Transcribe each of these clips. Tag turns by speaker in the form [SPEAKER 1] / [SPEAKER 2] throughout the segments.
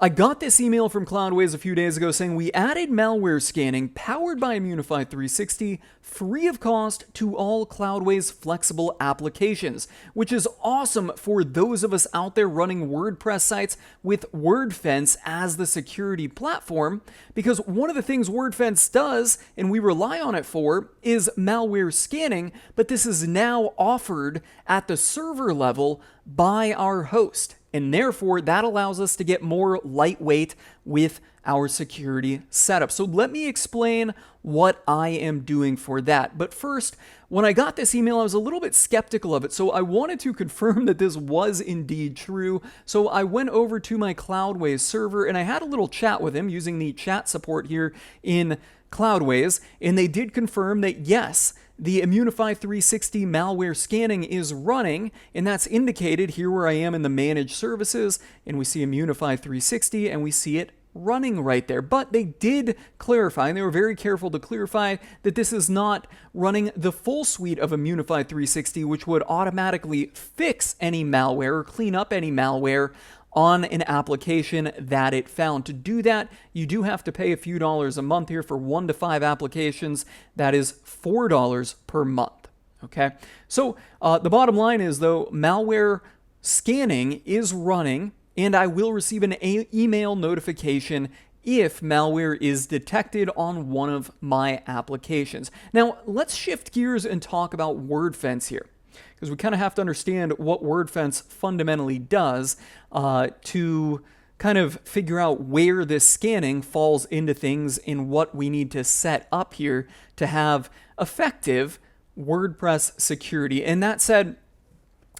[SPEAKER 1] I got this email from Cloudways a few days ago saying we added malware scanning powered by Immunify 360 free of cost to all Cloudways flexible applications, which is awesome for those of us out there running WordPress sites with Wordfence as the security platform, because one of the things Wordfence does, and we rely on it for, is malware scanning, but this is now offered at the server level by our host. And therefore, that allows us to get more lightweight with our security setup. So let me explain what I am doing for that. But first, when I got this email, I was a little bit skeptical of it. So I wanted to confirm that this was indeed true. So I went over to my Cloudways server and I had a little chat with him using the chat support here in Cloudways. And they did confirm that yes, the Immunify 360 malware scanning is running, and that's indicated here where I am in the managed services, and we see Immunify 360, and we see it running right there. But they did clarify, and they were very careful to clarify that this is not running the full suite of Immunify 360, which would automatically fix any malware or clean up any malware on an application that it found. To do that, you do have to pay a few dollars a month here for 1 to 5 applications. That is $4 per month. Okay, so the bottom line is, though, malware scanning is running, and I will receive an email notification if malware is detected on one of my applications. Now, let's shift gears and talk about Wordfence here, because we kind of have to understand what Wordfence fundamentally does to kind of figure out where this scanning falls into things and what we need to set up here to have effective WordPress security. And that said,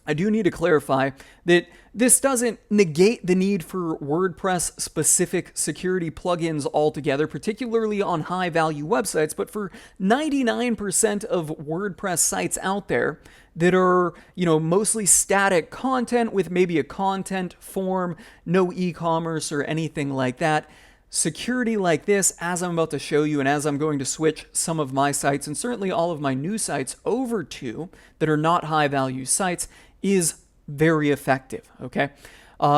[SPEAKER 1] I do need to clarify that this doesn't negate the need for WordPress specific security plugins altogether, particularly on high value websites. But for 99% of WordPress sites out there that are, mostly static content with maybe a content form, no e-commerce or anything like that, security like this, as I'm about to show you, and as I'm going to switch some of my sites and certainly all of my new sites over to that are not high value sites, is very effective. Okay.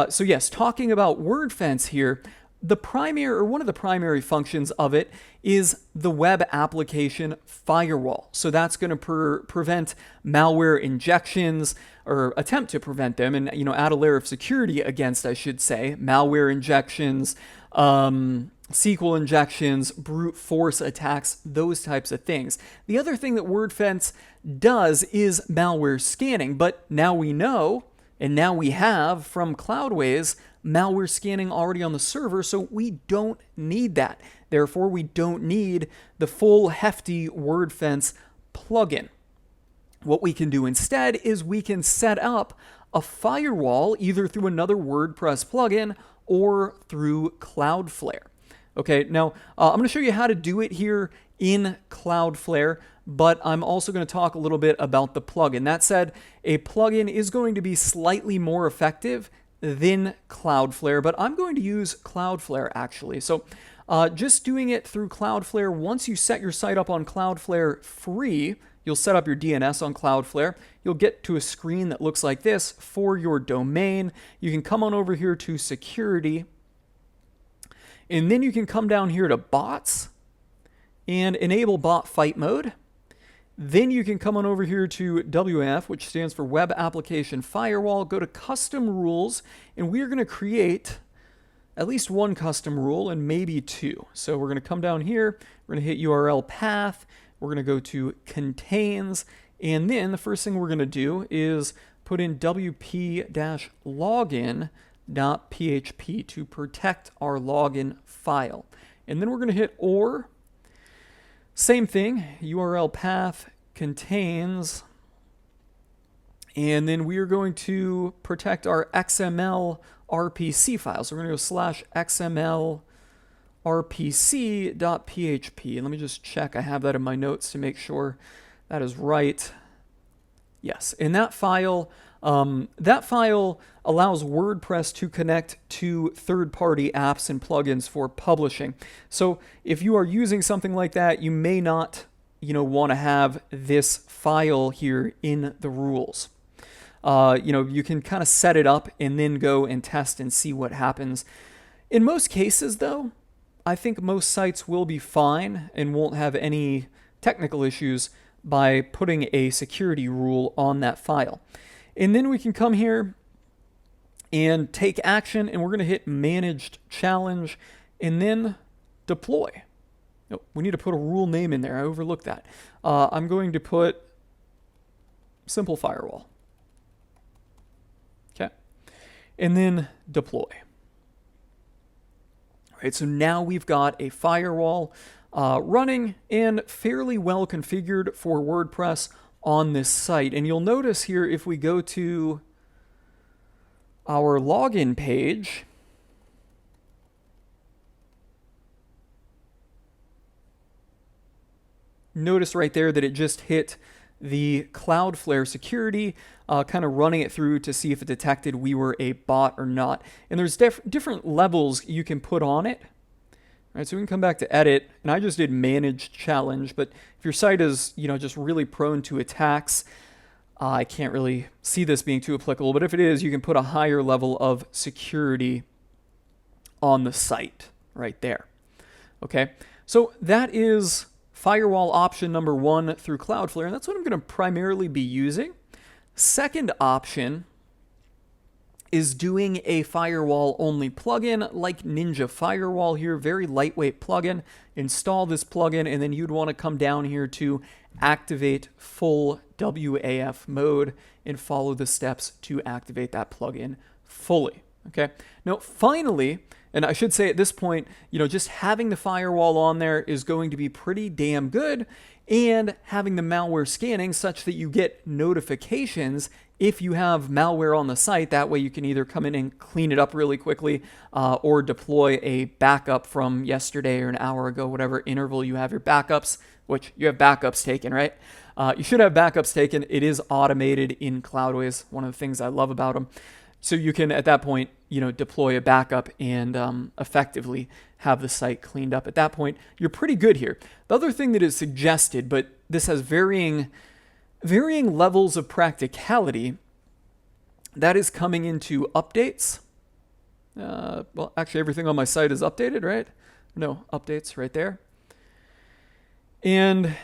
[SPEAKER 1] So yes, talking about Wordfence here, one of the primary functions of it is the web application firewall. So that's going to prevent malware injections, or attempt to prevent them, and add a layer of security against, I should say, malware injections, SQL injections, brute force attacks, those types of things. The other thing that Wordfence does is malware scanning, but now we know, and now we have from Cloudways, malware scanning already on the server, so we don't need that. Therefore, we don't need the full hefty Wordfence plugin. What we can do instead is we can set up a firewall either through another WordPress plugin or through Cloudflare. Okay, now I'm going to show you how to do it here in Cloudflare, but I'm also going to talk a little bit about the plugin. That said, a plugin is going to be slightly more effective than Cloudflare, but I'm going to use Cloudflare actually. So just doing it through Cloudflare, once you set your site up on Cloudflare free, you'll set up your DNS on Cloudflare. You'll get to a screen that looks like this for your domain. You can come on over here to security, and then you can come down here to bots and enable bot fight mode. Then you can come on over here to WAF, which stands for Web Application Firewall, go to custom rules, and we are going to create at least one custom rule and maybe two. So we're going to come down here, we're going to hit URL path, we're going to go to contains, and then the first thing we're going to do is put in wp-login.php to protect our login file. And then we're going to hit OR. Same thing, URL path contains, and then we are going to protect our XML RPC file. So we're going to go /XML rpc.php. And let me just check. I have that in my notes to make sure that is right. Yes, and that file allows WordPress to connect to third-party apps and plugins for publishing. So if you are using something like that, you may not, want to have this file here in the rules. You can kind of set it up and then go and test and see what happens. In most cases, though, I think most sites will be fine and won't have any technical issues by putting a security rule on that file. And then we can come here and take action, and we're going to hit Managed Challenge and then Deploy. Oh, we need to put a rule name in there. I overlooked that. I'm going to put Simple Firewall. Okay. And then Deploy. All right, so now we've got a firewall running and fairly well configured for WordPress on this site. And you'll notice here, if we go to our login page, notice right there that it just hit the Cloudflare security, kind of running it through to see if it detected we were a bot or not. And there's different levels you can put on it. All right, so we can come back to edit, and I just did Managed Challenge, but if your site is, just really prone to attacks, I can't really see this being too applicable, but if it is, you can put a higher level of security on the site right there. Okay, so that is firewall option number 1 through Cloudflare, and that's what I'm going to primarily be using. Second option is doing a firewall only plugin like Ninja Firewall here, very lightweight plugin. Install this plugin, and then you'd want to come down here to activate full WAF mode and follow the steps to activate that plugin fully. Okay. Now, finally, and I should say at this point, just having the firewall on there is going to be pretty damn good, and having the malware scanning such that you get notifications if you have malware on the site. That way you can either come in and clean it up really quickly or deploy a backup from yesterday or an hour ago, whatever interval you have your backups, which you have backups taken, right? You should have backups taken. It is automated in Cloudways, one of the things I love about them. So you can, at that point, deploy a backup and effectively have the site cleaned up. At that point, you're pretty good here. The other thing that is suggested, but this has varying levels of practicality, that is coming into updates. Well, actually, everything on my site is updated, right? No, updates right there. And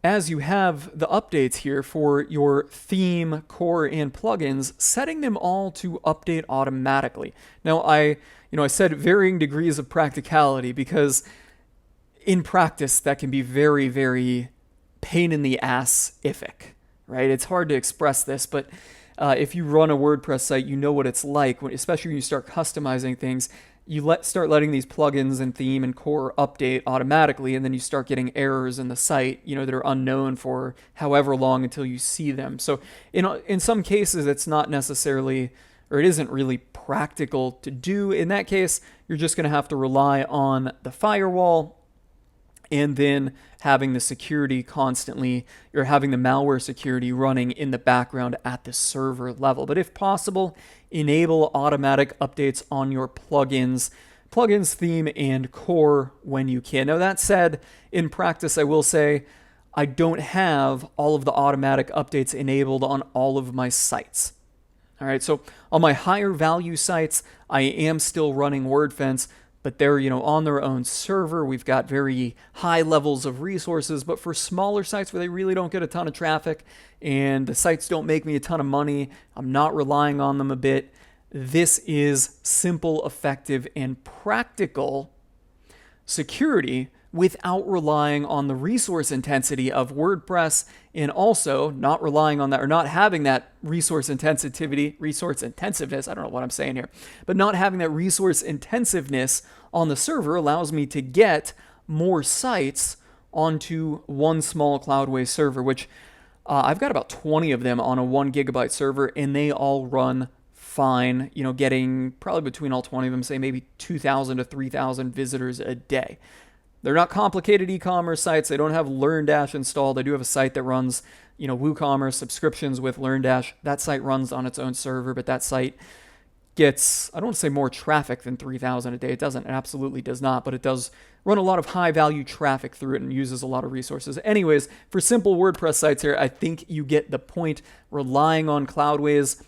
[SPEAKER 1] as you have the updates here for your theme, core, and plugins, setting them all to update automatically. Now, I said varying degrees of practicality because in practice, that can be very, very pain in the ass-ific, right? It's hard to express this, but if you run a WordPress site, you know what it's like, especially when you start customizing things. You start letting these plugins and theme and core update automatically, and then you start getting errors in the site, that are unknown for however long until you see them. So in some cases, it's not necessarily, or it isn't really practical to do. In that case, you're just going to have to rely on the firewall and then having the security constantly, or having the malware security running in the background at the server level. But if possible, enable automatic updates on your plugins, theme, and core when you can. Now, that said, in practice, I will say I don't have all of the automatic updates enabled on all of my sites. All right, so on my higher value sites, I am still running Wordfence, but they're, on their own server. We've got very high levels of resources, but for smaller sites where they really don't get a ton of traffic and the sites don't make me a ton of money, I'm not relying on them a bit. This is simple, effective, and practical security without relying on the resource intensity of WordPress, and also not relying on that, or not having that resource intensiveness, I don't know what I'm saying here, but not having that resource intensiveness on the server allows me to get more sites onto one small Cloudways server, which I've got about 20 of them on a 1 gigabyte server, and they all run fine, getting probably between all 20 of them, say maybe 2,000 to 3,000 visitors a day. They're not complicated e-commerce sites. They don't have LearnDash installed. I do have a site that runs, WooCommerce subscriptions with LearnDash. That site runs on its own server, but that site gets, I don't want to say more traffic than 3,000 a day. It doesn't. It absolutely does not, but it does run a lot of high-value traffic through it and uses a lot of resources. Anyways, for simple WordPress sites here, I think you get the point. Relying on Cloudways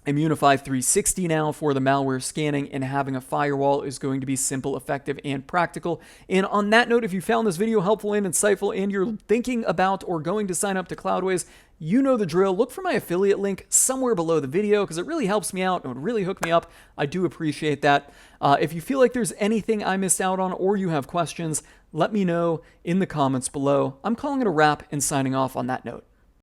[SPEAKER 1] Immunify 360 now for the malware scanning, and having a firewall is going to be simple, effective, and practical. And on that note, if you found this video helpful and insightful and you're thinking about or going to sign up to Cloudways, you know the drill. Look for my affiliate link somewhere below the video because it really helps me out and would really hook me up. I do appreciate that. If you feel like there's anything I missed out on or you have questions, let me know in the comments below. I'm calling it a wrap and signing off on that note.